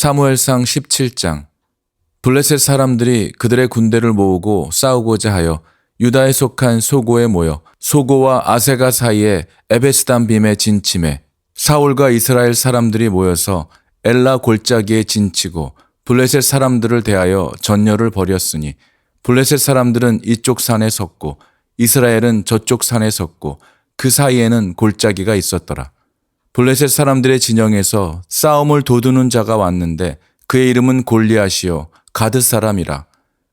사무엘상 17장. 블레셋 사람들이 그들의 군대를 모으고 싸우고자 하여 유다에 속한 소고에 모여 소고와 아세가 사이에 에베스담빔에 진침해 사울과 이스라엘 사람들이 모여서 엘라 골짜기에 진치고 블레셋 사람들을 대하여 전열을 벌였으니 블레셋 사람들은 이쪽 산에 섰고 이스라엘은 저쪽 산에 섰고 그 사이에는 골짜기가 있었더라. 블레셋 사람들의 진영에서 싸움을 도두는 자가 왔는데 그의 이름은 골리앗이요 가드 사람이라.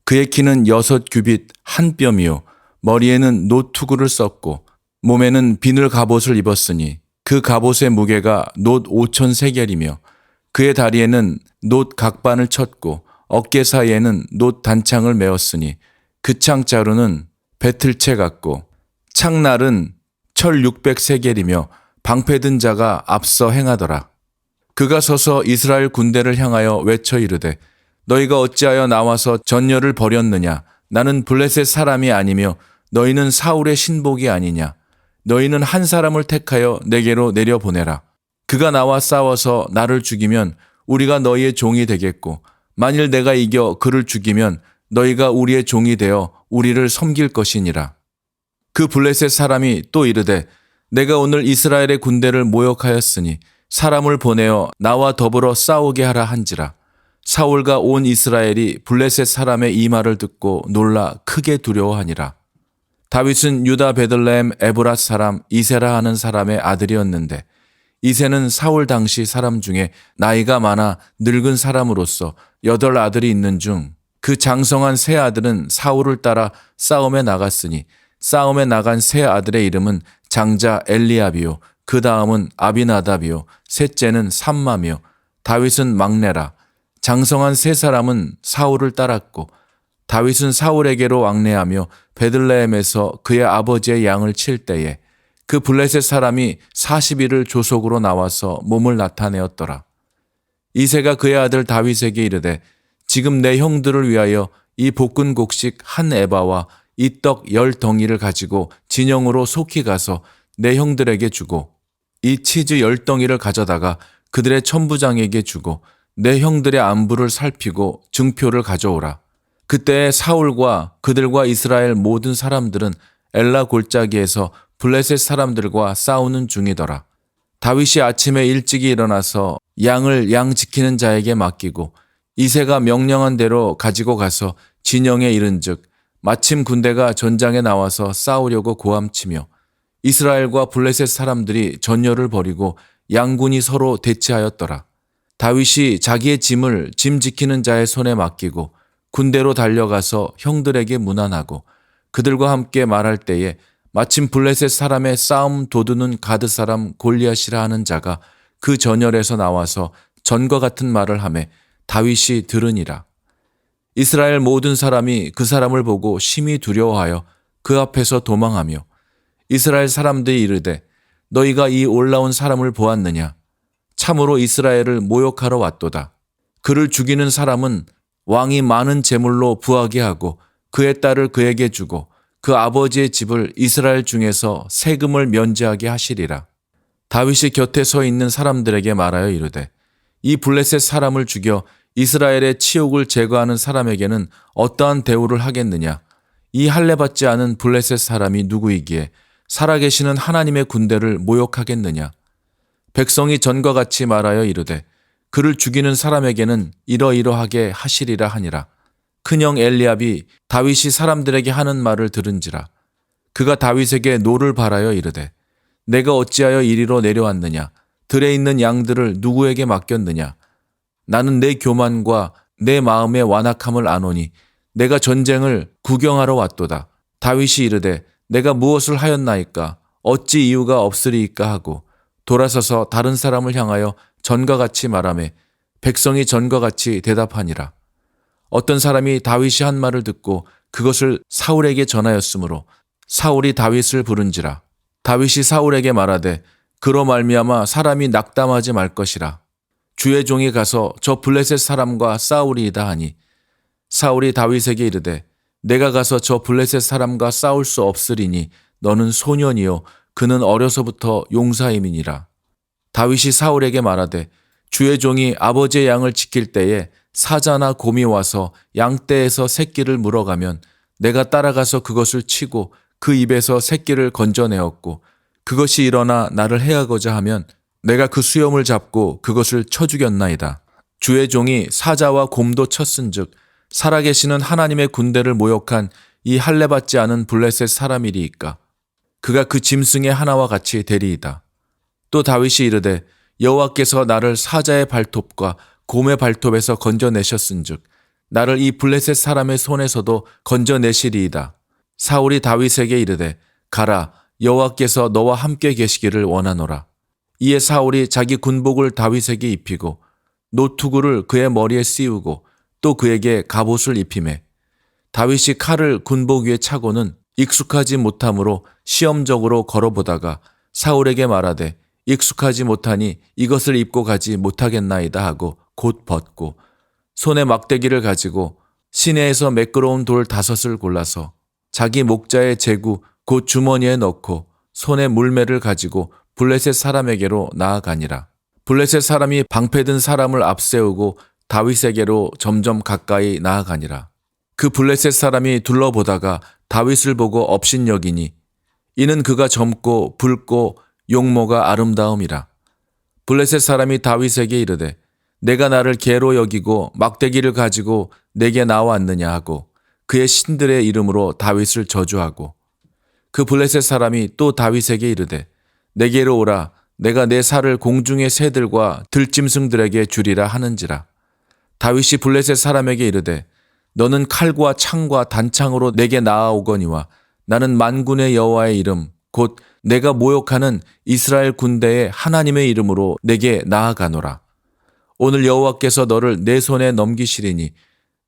그의 키는 6규빗 한 뼘이요 머리에는 노투구를 썼고 몸에는 비늘 갑옷을 입었으니 그 갑옷의 무게가 놋 5천 세겔이며 그의 다리에는 놋 각반을 쳤고 어깨 사이에는 놋 단창을 메었으니 그 창 자루는 배틀채 같고 창날은 철 600세겔이며 방패 든 자가 앞서 행하더라. 그가 서서 이스라엘 군대를 향하여 외쳐 이르되 너희가 어찌하여 나와서 전열을 벌였느냐. 나는 블레셋 사람이 아니며 너희는 사울의 신복이 아니냐. 너희는 한 사람을 택하여 내게로 내려보내라. 그가 나와 싸워서 나를 죽이면 우리가 너희의 종이 되겠고 만일 내가 이겨 그를 죽이면 너희가 우리의 종이 되어 우리를 섬길 것이니라. 그 블레셋 사람이 또 이르되 내가 오늘 이스라엘의 군대를 모욕하였으니 사람을 보내어 나와 더불어 싸우게 하라 한지라. 사울과 온 이스라엘이 블레셋 사람의 이 말을 듣고 놀라 크게 두려워하니라. 다윗은 유다 베들레헴 에브랏 사람 이세라 하는 사람의 아들이었는데 이세는 사울 당시 사람 중에 나이가 많아 늙은 사람으로서 8 아들이 있는 중 그 장성한 세 아들은 사울을 따라 싸움에 나갔으니 싸움에 나간 세 아들의 이름은 장자 엘리압이요 그 다음은 아비나답이요 셋째는 삼마며 다윗은 막내라. 장성한 세 사람은 사울을 따랐고 다윗은 사울에게로 왕래하며 베들레헴에서 그의 아버지의 양을 칠 때에 그 블레셋 사람이 40일을 조속으로 나와서 몸을 나타내었더라. 이새가 그의 아들 다윗에게 이르되 지금 내 형들을 위하여 이 볶은 곡식 한 에바와 이 떡 10덩이를 가지고 진영으로 속히 가서 내 형들에게 주고 이 치즈 10덩이를 가져다가 그들의 천부장에게 주고 내 형들의 안부를 살피고 증표를 가져오라. 그때 사울과 그들과 이스라엘 모든 사람들은 엘라 골짜기에서 블레셋 사람들과 싸우는 중이더라. 다윗이 아침에 일찍이 일어나서 양을 양 지키는 자에게 맡기고 이새가 명령한 대로 가지고 가서 진영에 이른즉 마침 군대가 전장에 나와서 싸우려고 고함치며 이스라엘과 블레셋 사람들이 전열을 벌이고 양군이 서로 대치하였더라. 다윗이 자기의 짐을 짐 지키는 자의 손에 맡기고 군대로 달려가서 형들에게 문안하고 그들과 함께 말할 때에 마침 블레셋 사람의 싸움 도두는 가드 사람 골리앗이라 하는 자가 그 전열에서 나와서 전과 같은 말을 하매 다윗이 들으니라. 이스라엘 모든 사람이 그 사람을 보고 심히 두려워하여 그 앞에서 도망하며 이스라엘 사람들이 이르되 너희가 이 올라온 사람을 보았느냐. 참으로 이스라엘을 모욕하러 왔도다. 그를 죽이는 사람은 왕이 많은 재물로 부하게 하고 그의 딸을 그에게 주고 그 아버지의 집을 이스라엘 중에서 세금을 면제하게 하시리라. 다윗이 곁에 서 있는 사람들에게 말하여 이르되 이 블레셋 사람을 죽여 이스라엘의 치욕을 제거하는 사람에게는 어떠한 대우를 하겠느냐. 이 할례받지 않은 블레셋 사람이 누구이기에 살아계시는 하나님의 군대를 모욕하겠느냐. 백성이 전과 같이 말하여 이르되 그를 죽이는 사람에게는 이러이러하게 하시리라 하니라. 큰형 엘리압이 다윗이 사람들에게 하는 말을 들은지라. 그가 다윗에게 노를 바라여 이르되 내가 어찌하여 이리로 내려왔느냐. 들에 있는 양들을 누구에게 맡겼느냐. 나는 내 교만과 내 마음의 완악함을 아노니 내가 전쟁을 구경하러 왔도다. 다윗이 이르되 내가 무엇을 하였나이까. 어찌 이유가 없으리이까 하고 돌아서서 다른 사람을 향하여 전과 같이 말하매 백성이 전과 같이 대답하니라. 어떤 사람이 다윗이 한 말을 듣고 그것을 사울에게 전하였으므로 사울이 다윗을 부른지라. 다윗이 사울에게 말하되 그로 말미암아 사람이 낙담하지 말 것이라. 주의 종이 가서 저 블레셋 사람과 싸우리이다 하니 사울이 다윗에게 이르되 내가 가서 저 블레셋 사람과 싸울 수 없으리니 너는 소년이요 그는 어려서부터 용사임이니라. 다윗이 사울에게 말하되 주의 종이 아버지의 양을 지킬 때에 사자나 곰이 와서 양떼에서 새끼를 물어가면 내가 따라가서 그것을 치고 그 입에서 새끼를 건져내었고 그것이 일어나 나를 해하고자 하면 내가 그 수염을 잡고 그것을 쳐 죽였나이다. 주의 종이 사자와 곰도 쳤은즉 살아계시는 하나님의 군대를 모욕한 이 할례받지 않은 블레셋 사람이리이까. 그가 그 짐승의 하나와 같이 되리이다. 또 다윗이 이르되 여호와께서 나를 사자의 발톱과 곰의 발톱에서 건져내셨은즉 나를 이 블레셋 사람의 손에서도 건져내시리이다. 사울이 다윗에게 이르되 가라, 여호와께서 너와 함께 계시기를 원하노라. 이에 사울이 자기 군복을 다윗에게 입히고 노투구를 그의 머리에 씌우고 또 그에게 갑옷을 입히매 다윗이 칼을 군복 위에 차고는 익숙하지 못함으로 시험적으로 걸어보다가 사울에게 말하되 익숙하지 못하니 이것을 입고 가지 못하겠나이다 하고 곧 벗고 손에 막대기를 가지고 시내에서 매끄러운 돌 5을 골라서 자기 목자의 제구 곧 주머니에 넣고 손에 물매를 가지고 블레셋 사람에게로 나아가니라. 블레셋 사람이 방패든 사람을 앞세우고 다윗에게로 점점 가까이 나아가니라. 그 블레셋 사람이 둘러보다가 다윗을 보고 업신여기니 이는 그가 젊고 붉고 용모가 아름다움이라. 블레셋 사람이 다윗에게 이르되 내가 나를 개로 여기고 막대기를 가지고 내게 나왔느냐 하고 그의 신들의 이름으로 다윗을 저주하고 그 블레셋 사람이 또 다윗에게 이르되 내게로 오라, 내가 내 살을 공중의 새들과 들짐승들에게 주리라 하는지라. 다윗이 블레셋 사람에게 이르되 너는 칼과 창과 단창으로 내게 나아오거니와 나는 만군의 여호와의 이름 곧 내가 모욕하는 이스라엘 군대의 하나님의 이름으로 내게 나아가노라. 오늘 여호와께서 너를 내 손에 넘기시리니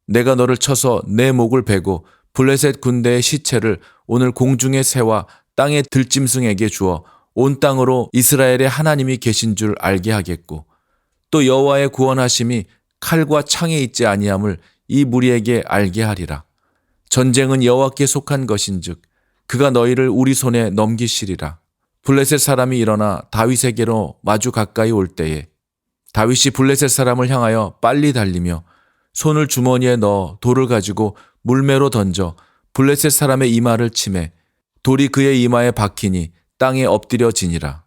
내가 너를 쳐서 내 목을 베고 블레셋 군대의 시체를 오늘 공중의 새와 땅의 들짐승에게 주어 온 땅으로 이스라엘의 하나님이 계신 줄 알게 하겠고 또 여호와의 구원하심이 칼과 창에 있지 아니함을 이 무리에게 알게 하리라. 전쟁은 여호와께 속한 것인즉 그가 너희를 우리 손에 넘기시리라. 블레셋 사람이 일어나 다윗에게로 마주 가까이 올 때에 다윗이 블레셋 사람을 향하여 빨리 달리며 손을 주머니에 넣어 돌을 가지고 물매로 던져 블레셋 사람의 이마를 치매 돌이 그의 이마에 박히니 땅에 엎드려지니라.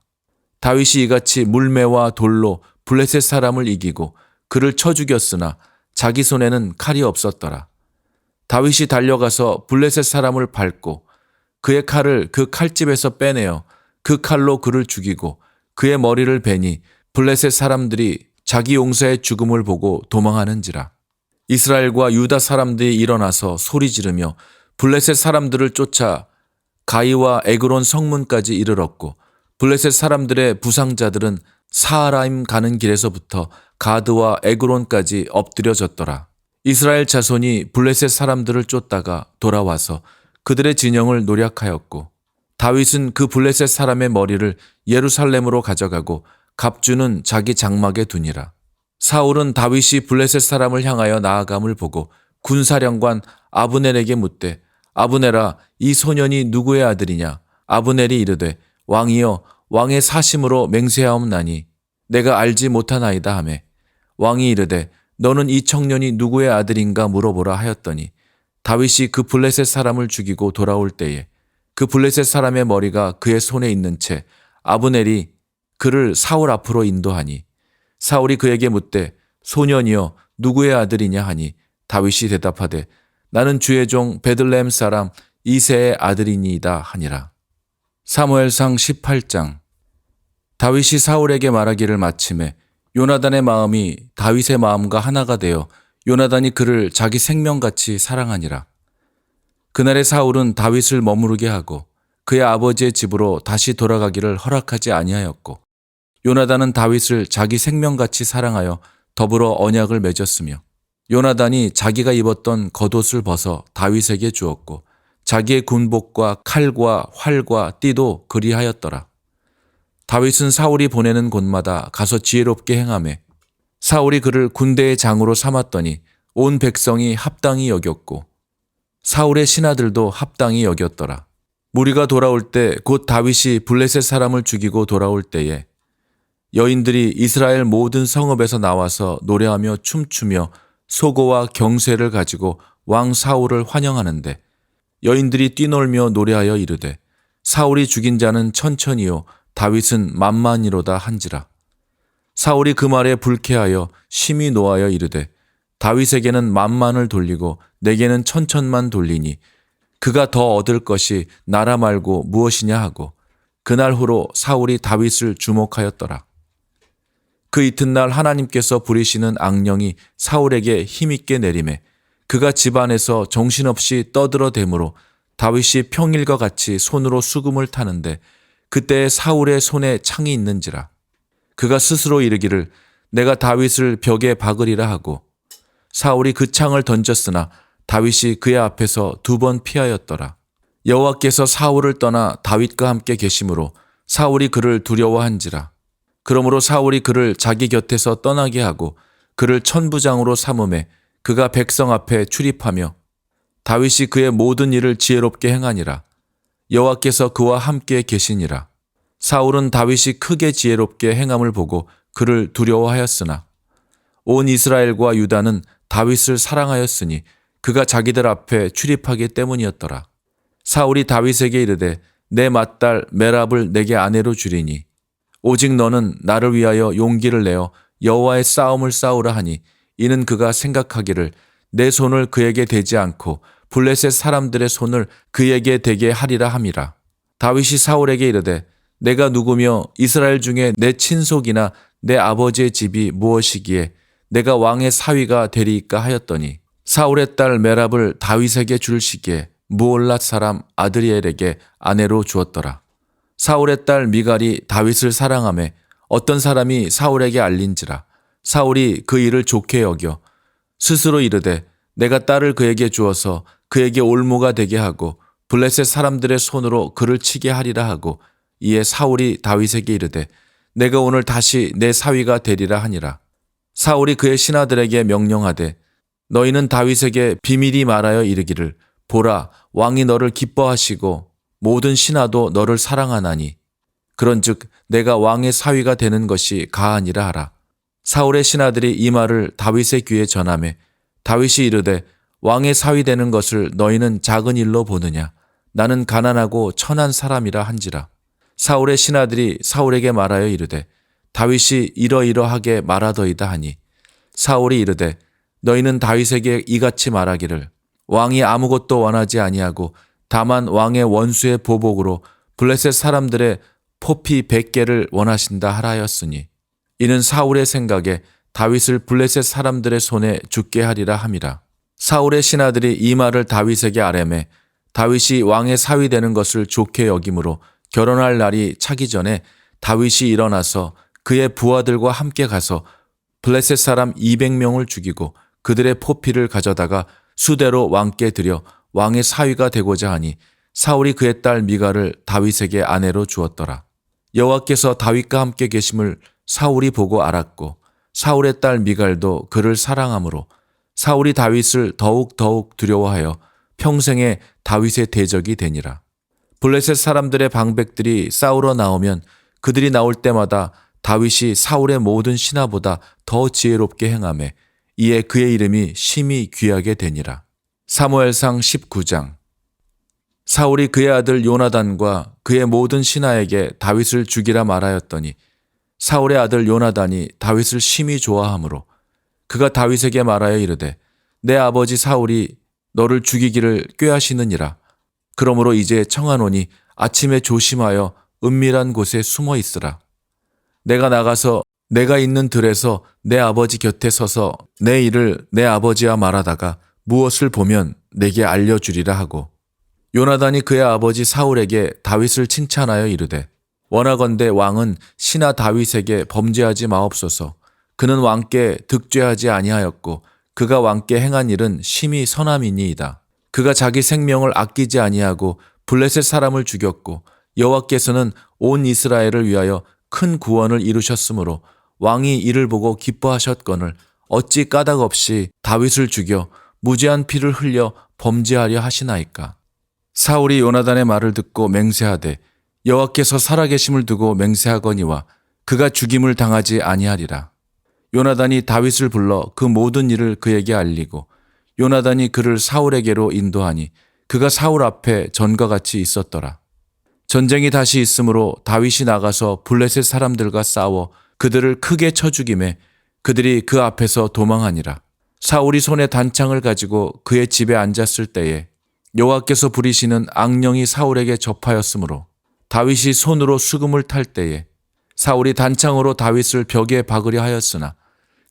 다윗이 이같이 물매와 돌로 블레셋 사람을 이기고 그를 쳐 죽였으나 자기 손에는 칼이 없었더라. 다윗이 달려가서 블레셋 사람을 밟고 그의 칼을 그 칼집에서 빼내어 그 칼로 그를 죽이고 그의 머리를 베니 블레셋 사람들이 자기 용사의 죽음을 보고 도망하는지라. 이스라엘과 유다 사람들이 일어나서 소리 지르며 블레셋 사람들을 쫓아 가이와 에그론 성문까지 이르렀고 블레셋 사람들의 부상자들은 사하라임 가는 길에서부터 가드와 에그론까지 엎드려졌더라. 이스라엘 자손이 블레셋 사람들을 쫓다가 돌아와서 그들의 진영을 노략하였고 다윗은 그 블레셋 사람의 머리를 예루살렘으로 가져가고 갑주는 자기 장막에 두니라. 사울은 다윗이 블레셋 사람을 향하여 나아감을 보고 군사령관 아브넬에게 묻되 아브넬아, 이 소년이 누구의 아들이냐? 아브넬이 이르되 왕이여, 왕의 사심으로 맹세하옵나니 내가 알지 못하나이다 하매 왕이 이르되 너는 이 청년이 누구의 아들인가 물어보라 하였더니 다윗이 그 블레셋 사람을 죽이고 돌아올 때에 그 블레셋 사람의 머리가 그의 손에 있는 채 아브넬이 그를 사울 앞으로 인도하니 사울이 그에게 묻되 소년이여 누구의 아들이냐 하니 다윗이 대답하되 나는 주의 종 베들레헴 사람 이새의 아들이니이다 하니라. 사무엘상 18장. 다윗이 사울에게 말하기를 마침에 요나단의 마음이 다윗의 마음과 하나가 되어 요나단이 그를 자기 생명같이 사랑하니라. 그날의 사울은 다윗을 머무르게 하고 그의 아버지의 집으로 다시 돌아가기를 허락하지 아니하였고 요나단은 다윗을 자기 생명같이 사랑하여 더불어 언약을 맺었으며 요나단이 자기가 입었던 겉옷을 벗어 다윗에게 주었고 자기의 군복과 칼과 활과 띠도 그리하였더라. 다윗은 사울이 보내는 곳마다 가서 지혜롭게 행하매 사울이 그를 군대의 장으로 삼았더니 온 백성이 합당히 여겼고 사울의 신하들도 합당히 여겼더라. 무리가 돌아올 때 곧 다윗이 블레셋 사람을 죽이고 돌아올 때에 여인들이 이스라엘 모든 성읍에서 나와서 노래하며 춤추며 소고와 경쇠를 가지고 왕 사울을 환영하는데 여인들이 뛰놀며 노래하여 이르되 사울이 죽인 자는 천천히요 다윗은 만만이로다 한지라. 사울이 그 말에 불쾌하여 심히 노하여 이르되 다윗에게는 만만을 돌리고 내게는 천천만 돌리니 그가 더 얻을 것이 나라 말고 무엇이냐 하고 그날 후로 사울이 다윗을 주목하였더라. 그 이튿날 하나님께서 부리시는 악령이 사울에게 힘있게 내림에 그가 집안에서 정신없이 떠들어대므로 다윗이 평일과 같이 손으로 수금을 타는데 그때 사울의 손에 창이 있는지라. 그가 스스로 이르기를 내가 다윗을 벽에 박으리라 하고 사울이 그 창을 던졌으나 다윗이 그의 앞에서 2번 피하였더라. 여호와께서 사울을 떠나 다윗과 함께 계심으로 사울이 그를 두려워한지라. 그러므로 사울이 그를 자기 곁에서 떠나게 하고 그를 천부장으로 삼음에 그가 백성 앞에 출입하며 다윗이 그의 모든 일을 지혜롭게 행하니라. 여호와께서 그와 함께 계시니라. 사울은 다윗이 크게 지혜롭게 행함을 보고 그를 두려워하였으나 온 이스라엘과 유다는 다윗을 사랑하였으니 그가 자기들 앞에 출입하기 때문이었더라. 사울이 다윗에게 이르되 내 맏딸 메랍을 내게 아내로 주리니 오직 너는 나를 위하여 용기를 내어 여호와의 싸움을 싸우라 하니 이는 그가 생각하기를 내 손을 그에게 대지 않고 블레셋 사람들의 손을 그에게 대게 하리라 함이라. 다윗이 사울에게 이르되 내가 누구며 이스라엘 중에 내 친속이나 내 아버지의 집이 무엇이기에 내가 왕의 사위가 되리이까 하였더니 사울의 딸 메랍을 다윗에게 줄 시기에 무올랏 사람 아드리엘에게 아내로 주었더라. 사울의 딸 미갈이 다윗을 사랑하매 어떤 사람이 사울에게 알린지라. 사울이 그 일을 좋게 여겨 스스로 이르되 내가 딸을 그에게 주어서 그에게 올무가 되게 하고 블레셋 사람들의 손으로 그를 치게 하리라 하고 이에 사울이 다윗에게 이르되 내가 오늘 다시 내 사위가 되리라 하니라. 사울이 그의 신하들에게 명령하되 너희는 다윗에게 비밀이 말하여 이르기를 보라 왕이 너를 기뻐하시고 모든 신하도 너를 사랑하나니 그런즉 내가 왕의 사위가 되는 것이 가하니라 하라. 사울의 신하들이 이 말을 다윗의 귀에 전하매 다윗이 이르되 왕의 사위 되는 것을 너희는 작은 일로 보느냐 나는 가난하고 천한 사람이라 한지라. 사울의 신하들이 사울에게 말하여 이르되 다윗이 이러이러하게 말하더이다 하니 사울이 이르되 너희는 다윗에게 이같이 말하기를 왕이 아무것도 원하지 아니하고 다만 왕의 원수의 보복으로 블레셋 사람들의 포피 100개를 원하신다 하라 하였으니 이는 사울의 생각에 다윗을 블레셋 사람들의 손에 죽게 하리라 함이라. 사울의 신하들이 이 말을 다윗에게 아뢰매 다윗이 왕의 사위 되는 것을 좋게 여김으로 결혼할 날이 차기 전에 다윗이 일어나서 그의 부하들과 함께 가서 블레셋 사람 200명을 죽이고 그들의 포피를 가져다가 수대로 왕께 드려 왕의 사위가 되고자 하니 사울이 그의 딸 미갈을 다윗에게 아내로 주었더라. 여호와께서 다윗과 함께 계심을 사울이 보고 알았고 사울의 딸 미갈도 그를 사랑하므로 사울이 다윗을 더욱 두려워하여 평생에 다윗의 대적이 되니라. 블레셋 사람들의 방백들이 싸우러 나오면 그들이 나올 때마다 다윗이 사울의 모든 신하보다 더 지혜롭게 행하매 이에 그의 이름이 심히 귀하게 되니라. 사무엘상 19장. 사울이 그의 아들 요나단과 그의 모든 신하에게 다윗을 죽이라 말하였더니 사울의 아들 요나단이 다윗을 심히 좋아하므로 그가 다윗에게 말하여 이르되 내 아버지 사울이 너를 죽이기를 꾀하시느니라. 그러므로 이제 청하노니 아침에 조심하여 은밀한 곳에 숨어 있으라. 내가 나가서 내가 있는 들에서 내 아버지 곁에 서서 내 일을 내 아버지와 말하다가 무엇을 보면 내게 알려주리라 하고 요나단이 그의 아버지 사울에게 다윗을 칭찬하여 이르되 원하건대 왕은 신하 다윗에게 범죄하지 마옵소서. 그는 왕께 득죄하지 아니하였고 그가 왕께 행한 일은 심히 선함이니이다. 그가 자기 생명을 아끼지 아니하고 블레셋 사람을 죽였고 여호와께서는 온 이스라엘을 위하여 큰 구원을 이루셨으므로 왕이 이를 보고 기뻐하셨거늘 어찌 까닭 없이 다윗을 죽여 무죄한 피를 흘려 범죄하려 하시나이까. 사울이 요나단의 말을 듣고 맹세하되 여호와께서 살아계심을 두고 맹세하거니와 그가 죽임을 당하지 아니하리라. 요나단이 다윗을 불러 그 모든 일을 그에게 알리고 요나단이 그를 사울에게로 인도하니 그가 사울 앞에 전과 같이 있었더라. 전쟁이 다시 있으므로 다윗이 나가서 블레셋 사람들과 싸워 그들을 크게 쳐 죽이매 그들이 그 앞에서 도망하니라. 사울이 손에 단창을 가지고 그의 집에 앉았을 때에 여호와께서 부리시는 악령이 사울에게 접하였으므로 다윗이 손으로 수금을 탈 때에 사울이 단창으로 다윗을 벽에 박으려 하였으나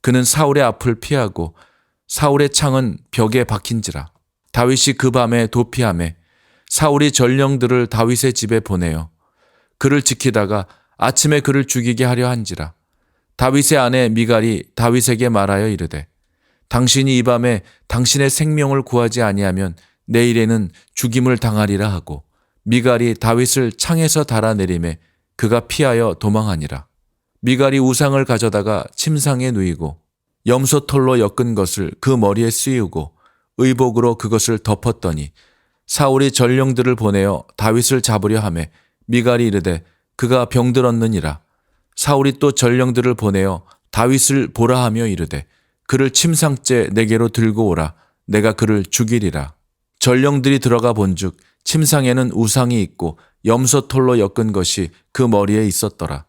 그는 사울의 앞을 피하고 사울의 창은 벽에 박힌지라. 다윗이 그 밤에 도피하매 사울이 전령들을 다윗의 집에 보내어 그를 지키다가 아침에 그를 죽이게 하려 한지라. 다윗의 아내 미갈이 다윗에게 말하여 이르되 당신이 이 밤에 당신의 생명을 구하지 아니하면 내일에는 죽임을 당하리라 하고 미갈이 다윗을 창에서 달아내리매 그가 피하여 도망하니라. 미갈이 우상을 가져다가 침상에 누이고 염소털로 엮은 것을 그 머리에 씌우고 의복으로 그것을 덮었더니 사울이 전령들을 보내어 다윗을 잡으려 하매 미갈이 이르되 그가 병들었느니라. 사울이 또 전령들을 보내어 다윗을 보라 하며 이르되 그를 침상째 내게로 들고 오라. 내가 그를 죽이리라. 전령들이 들어가 본즉 침상에는 우상이 있고 염소털로 엮은 것이 그 머리에 있었더라.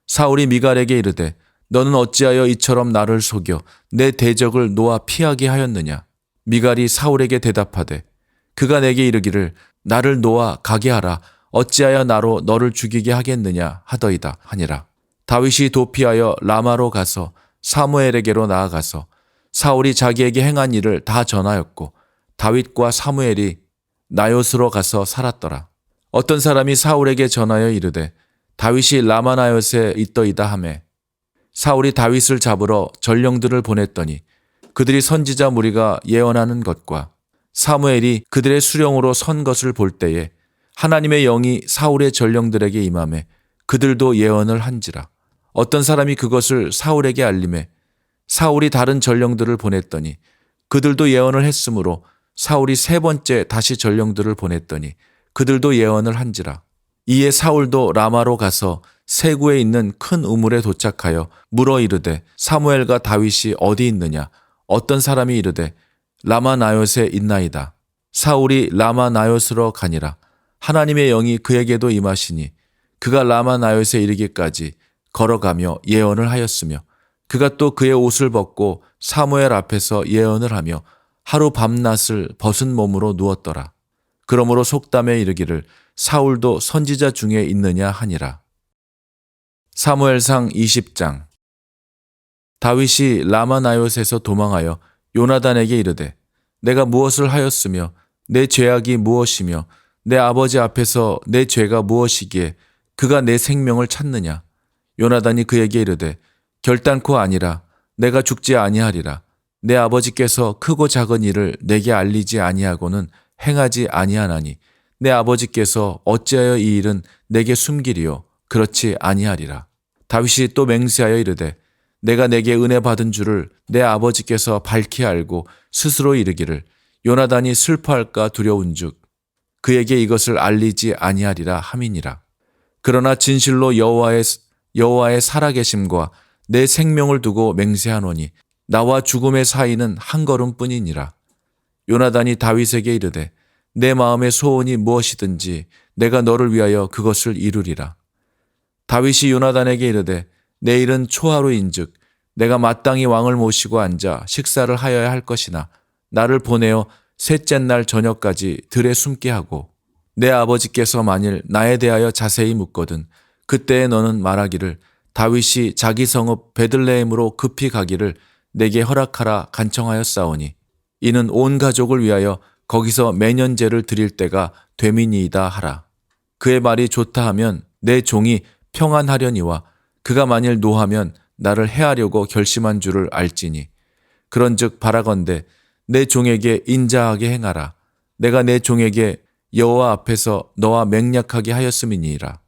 사울이 미갈에게 이르되 너는 어찌하여 이처럼 나를 속여 내 대적을 놓아 피하게 하였느냐. 미갈이 사울에게 대답하되 그가 내게 이르기를 나를 놓아 가게 하라. 어찌하여 나로 너를 죽이게 하겠느냐 하더이다 하니라. 다윗이 도피하여 라마로 가서 사무엘에게로 나아가서 사울이 자기에게 행한 일을 다 전하였고 다윗과 사무엘이 나요스로 가서 살았더라. 어떤 사람이 사울에게 전하여 이르되 다윗이 라마나요스에 있더이다 하매 사울이 다윗을 잡으러 전령들을 보냈더니 그들이 선지자 무리가 예언하는 것과 사무엘이 그들의 수령으로 선 것을 볼 때에 하나님의 영이 사울의 전령들에게 임하매 그들도 예언을 한지라. 어떤 사람이 그것을 사울에게 알림해 사울이 다른 전령들을 보냈더니 그들도 예언을 했으므로 사울이 세 번째 다시 전령들을 보냈더니 그들도 예언을 한지라. 이에 사울도 라마로 가서 세구에 있는 큰 우물에 도착하여 물어 이르되 사무엘과 다윗이 어디 있느냐. 어떤 사람이 이르되 라마나요스에 있나이다. 사울이 라마나요스로 가니라. 하나님의 영이 그에게도 임하시니 그가 라마나요스에 이르기까지 걸어가며 예언을 하였으며 그가 또 그의 옷을 벗고 사무엘 앞에서 예언을 하며 하루 밤낮을 벗은 몸으로 누웠더라. 그러므로 속담에 이르기를 사울도 선지자 중에 있느냐 하니라. 사무엘상 20장. 다윗이 라마나요스에서 도망하여 요나단에게 이르되 내가 무엇을 하였으며 내 죄악이 무엇이며 내 아버지 앞에서 내 죄가 무엇이기에 그가 내 생명을 찾느냐. 요나단이 그에게 이르되 결단코 아니라. 내가 죽지 아니하리라. 내 아버지께서 크고 작은 일을 내게 알리지 아니하고는 행하지 아니하나니 내 아버지께서 어찌하여 이 일은 내게 숨기리요. 그렇지 아니하리라. 다윗이 또 맹세하여 이르되 내가 내게 은혜 받은 줄을 내 아버지께서 밝히 알고 스스로 이르기를 요나단이 슬퍼할까 두려운즉 그에게 이것을 알리지 아니하리라 함이니라. 그러나 진실로 여호와의 살아계심과 내 생명을 두고 맹세하노니 나와 죽음의 사이는 한 걸음뿐이니라. 요나단이 다윗에게 이르되 내 마음의 소원이 무엇이든지 내가 너를 위하여 그것을 이루리라. 다윗이 요나단에게 이르되 내일은 초하루인즉 내가 마땅히 왕을 모시고 앉아 식사를 하여야 할 것이나 나를 보내어 셋째 날 저녁까지 들에 숨게 하고 내 아버지께서 만일 나에 대하여 자세히 묻거든 그때에 너는 말하기를 다윗이 자기 성읍 베들레헴으로 급히 가기를 내게 허락하라 간청하였사오니 이는 온 가족을 위하여 거기서 매년제를 드릴 때가 되미니이다 하라. 그의 말이 좋다 하면 내 종이 평안하려니와 그가 만일 노하면 나를 해하려고 결심한 줄을 알지니 그런즉 바라건대 내 종에게 인자하게 행하라. 내가 내 종에게 여호와 앞에서 너와 맹약하게 하였음이니이다.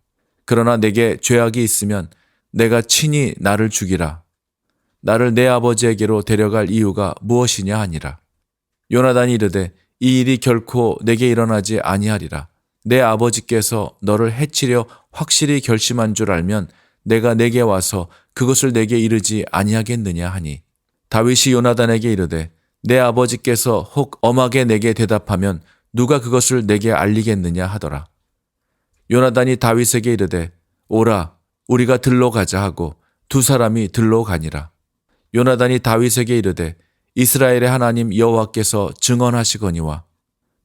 그러나 내게 죄악이 있으면 내가 친히 나를 죽이라. 나를 내 아버지에게로 데려갈 이유가 무엇이냐 하니라. 요나단이 이르되 이 일이 결코 내게 일어나지 아니하리라. 내 아버지께서 너를 해치려 확실히 결심한 줄 알면 내가 내게 와서 그것을 내게 이르지 아니하겠느냐 하니 다윗이 요나단에게 이르되 내 아버지께서 혹 엄하게 내게 대답하면 누가 그것을 내게 알리겠느냐 하더라. 요나단이 다윗에게 이르되 오라 우리가 들러 가자 하고 두 사람이 들러 가니라. 요나단이 다윗에게 이르되 이스라엘의 하나님 여호와께서 증언하시거니와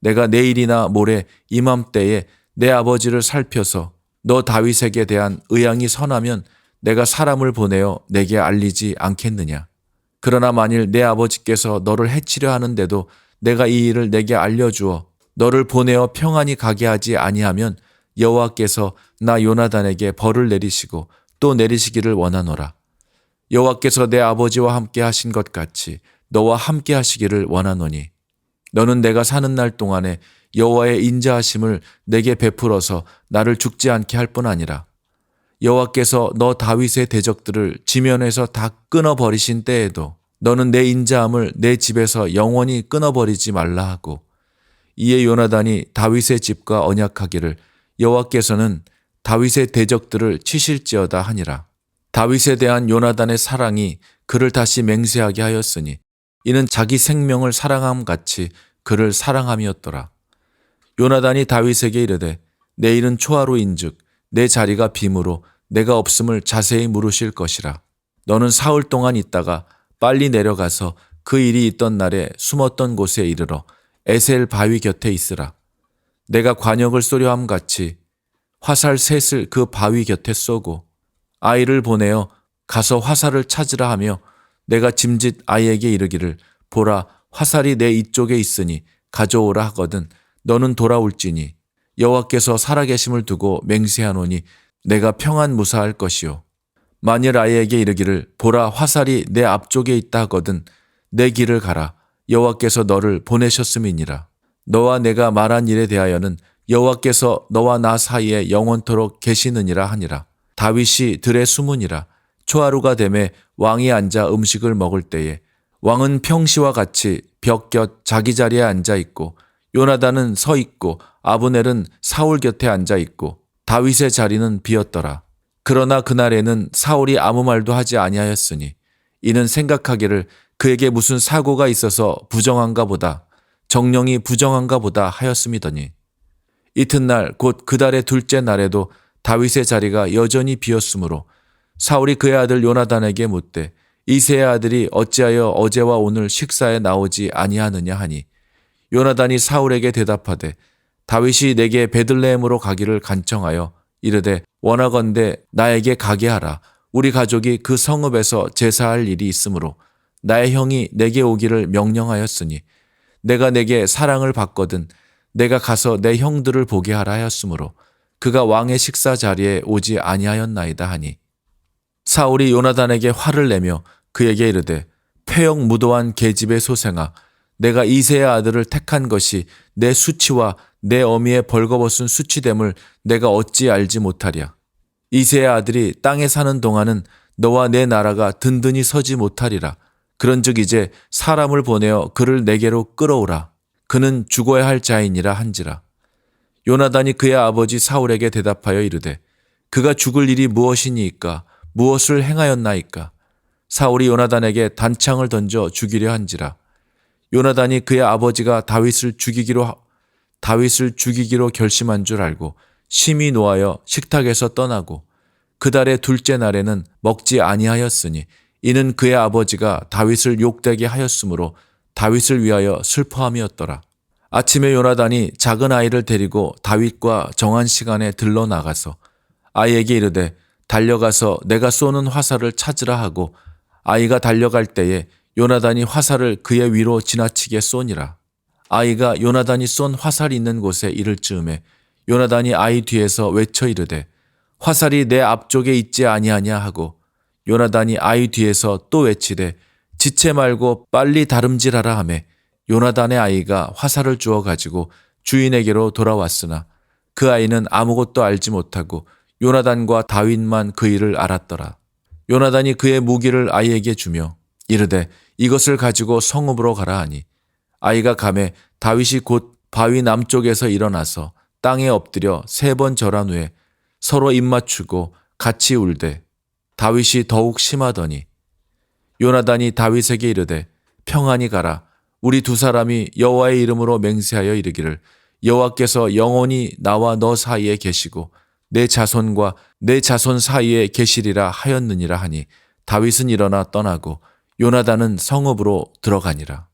내가 내일이나 모레 이맘때에 내 아버지를 살펴서 너 다윗에게 대한 의향이 선하면 내가 사람을 보내어 내게 알리지 않겠느냐. 그러나 만일 내 아버지께서 너를 해치려 하는데도 내가 이 일을 내게 알려주어 너를 보내어 평안히 가게 하지 아니하면 여호와께서 나 요나단에게 벌을 내리시고 또 내리시기를 원하노라. 여호와께서 내 아버지와 함께 하신 것 같이 너와 함께 하시기를 원하노니 너는 내가 사는 날 동안에 여호와의 인자하심을 내게 베풀어서 나를 죽지 않게 할 뿐 아니라 여호와께서 너 다윗의 대적들을 지면에서 다 끊어버리신 때에도 너는 내 인자함을 내 집에서 영원히 끊어버리지 말라 하고 이에 요나단이 다윗의 집과 언약하기를 여호와께서는 다윗의 대적들을 치실지어다 하니라. 다윗에 대한 요나단의 사랑이 그를 다시 맹세하게 하였으니 이는 자기 생명을 사랑함 같이 그를 사랑함이었더라. 요나단이 다윗에게 이르되 내일은 초하루인즉 내 자리가 빔으로 내가 없음을 자세히 물으실 것이라. 너는 사흘 동안 있다가 빨리 내려가서 그 일이 있던 날에 숨었던 곳에 이르러 에셀 바위 곁에 있으라. 내가 관역을 쏘려 함 같이 화살 셋을 그 바위 곁에 쏘고 아이를 보내어 가서 화살을 찾으라 하며 내가 짐짓 아이에게 이르기를 보라 화살이 내 이쪽에 있으니 가져오라 하거든 너는 돌아올지니 여호와께서 살아계심을 두고 맹세하노니 내가 평안 무사할 것이요 만일 아이에게 이르기를 보라 화살이 내 앞쪽에 있다 하거든 내 길을 가라 여호와께서 너를 보내셨음이니라. 너와 내가 말한 일에 대하여는 여호와께서 너와 나 사이에 영원토록 계시느니라 하니라. 다윗이 들에 숨으니라. 초하루가 되매 왕이 앉아 음식을 먹을 때에 왕은 평시와 같이 벽 곁 자기 자리에 앉아 있고 요나단은 서 있고 아브넬은 사울 곁에 앉아 있고 다윗의 자리는 비었더라. 그러나 그날에는 사울이 아무 말도 하지 아니하였으니 이는 생각하기를 그에게 무슨 사고가 있어서 부정한가 보다 정령이 부정한가 보다 하였음이더니 이튿날 곧 그 달의 둘째 날에도 다윗의 자리가 여전히 비었으므로 사울이 그의 아들 요나단에게 묻되 이새의 아들이 어찌하여 어제와 오늘 식사에 나오지 아니하느냐 하니 요나단이 사울에게 대답하되 다윗이 내게 베들레헴으로 가기를 간청하여 이르되 원하건대 나에게 가게 하라. 우리 가족이 그 성읍에서 제사할 일이 있으므로 나의 형이 내게 오기를 명령하였으니 내가 내게 사랑을 받거든 내가 가서 내 형들을 보게 하라 하였으므로 그가 왕의 식사 자리에 오지 아니하였나이다 하니 사울이 요나단에게 화를 내며 그에게 이르되 패역 무도한 계집의 소생아 내가 이새의 아들을 택한 것이 내 수치와 내 어미의 벌거벗은 수치됨을 내가 어찌 알지 못하랴. 이새의 아들이 땅에 사는 동안은 너와 내 나라가 든든히 서지 못하리라. 그런즉 이제 사람을 보내어 그를 내게로 끌어오라. 그는 죽어야 할 자이니라 한지라. 요나단이 그의 아버지 사울에게 대답하여 이르되 그가 죽을 일이 무엇이니이까 무엇을 행하였나이까. 사울이 요나단에게 단창을 던져 죽이려 한지라. 요나단이 그의 아버지가 다윗을 죽이기로 결심한 줄 알고 심히 노하여 식탁에서 떠나고 그 달의 둘째 날에는 먹지 아니하였으니 이는 그의 아버지가 다윗을 욕되게 하였으므로 다윗을 위하여 슬퍼함이었더라. 아침에 요나단이 작은 아이를 데리고 다윗과 정한 시간에 들러 나가서 아이에게 이르되 달려가서 내가 쏘는 화살을 찾으라 하고 아이가 달려갈 때에 요나단이 화살을 그의 위로 지나치게 쏘니라. 아이가 요나단이 쏜 화살이 있는 곳에 이를 즈음에 요나단이 아이 뒤에서 외쳐 이르되 화살이 내 앞쪽에 있지 아니하냐 하고 요나단이 아이 뒤에서 또 외치되 지체 말고 빨리 다름질하라 하매 요나단의 아이가 화살을 주워 가지고 주인에게로 돌아왔으나 그 아이는 아무것도 알지 못하고 요나단과 다윗만 그 일을 알았더라. 요나단이 그의 무기를 아이에게 주며 이르되 이것을 가지고 성읍으로 가라 하니 아이가 가매 다윗이 곧 바위 남쪽에서 일어나서 땅에 엎드려 3번 절한 후에 서로 입맞추고 같이 울되 다윗이 더욱 심하더니 요나단이 다윗에게 이르되 평안히 가라. 우리 두 사람이 여호와의 이름으로 맹세하여 이르기를 여호와께서 영원히 나와 너 사이에 계시고 내 자손과 내 자손 사이에 계시리라 하였느니라 하니 다윗은 일어나 떠나고 요나단은 성읍으로 들어가니라.